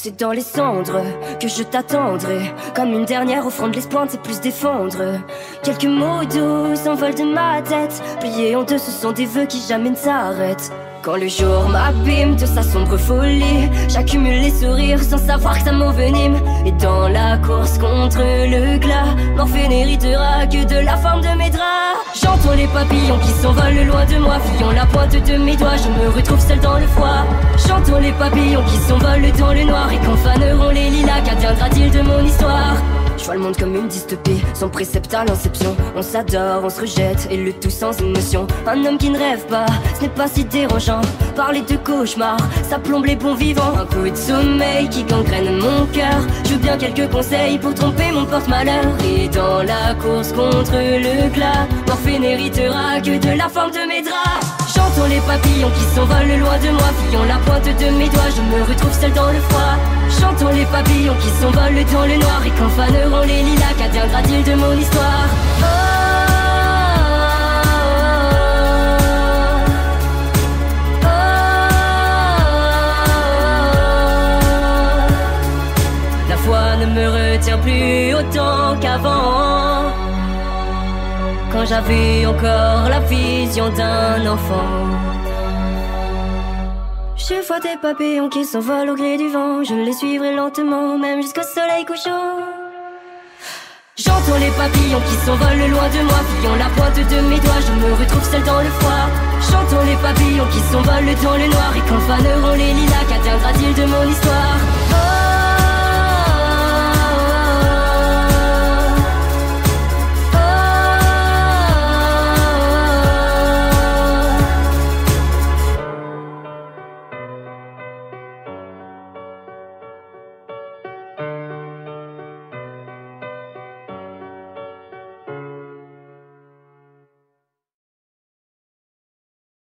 C'est dans les cendres que je t'attendrai, comme une dernière offrande, l'espoir ne sait plus se défendre. Quelques mots doux s'envolent de ma tête, pliés en deux, ce sont des vœux qui jamais ne s'arrêtent. Quand le jour m'abîme de sa sombre folie, j'accumule les sourires sans savoir que ça m'envenime. Et dans la course contre le glas, Morphée n'héritera que de la forme de mes draps. J'entends les papillons qui s'envolent loin de moi, fuyant la pointe de mes doigts, je me retrouve seul dans le froid. J'entends les papillons qui s'envolent dans le noir, et quand faneront les lilas, qu'adviendra-t-il de mon histoire? Je vois le monde comme une dystopie, sans précepte à l'inception. On s'adore, on se rejette, et le tout sans émotion. Un homme qui ne rêve pas, ce n'est pas si dérangeant. Parler de cauchemar, ça plombe les bons vivants. Un coup de sommeil qui gangrène mon cœur. Je veux bien quelques conseils pour tromper mon porte-malheur. Et dans la course contre le glas, Morphée n'héritera que de la forme de mes draps. J'entends les papillons qui s'envolent loin de moi, fuyant la pointe de mes doigts, je me retrouve seul dans le froid. J'entends les papillons qui s'envolent dans le noir, et quand faneront les lilas, qu'adviendra-t-il de mon histoire? La foi ne me retient plus autant qu'avant, quand j'avais encore la vision d'un enfant. Je vois des papillons qui s'envolent au gré du vent, je les suivrai lentement, même jusqu'au soleil couchant. J'entends les papillons qui s'envolent loin de moi, fuyant la pointe de mes doigts, je me retrouve seul dans le froid. J'entends les papillons qui s'envolent dans le noir, et quand faneront les lilas, qu'adviendra-t-il de mon histoire?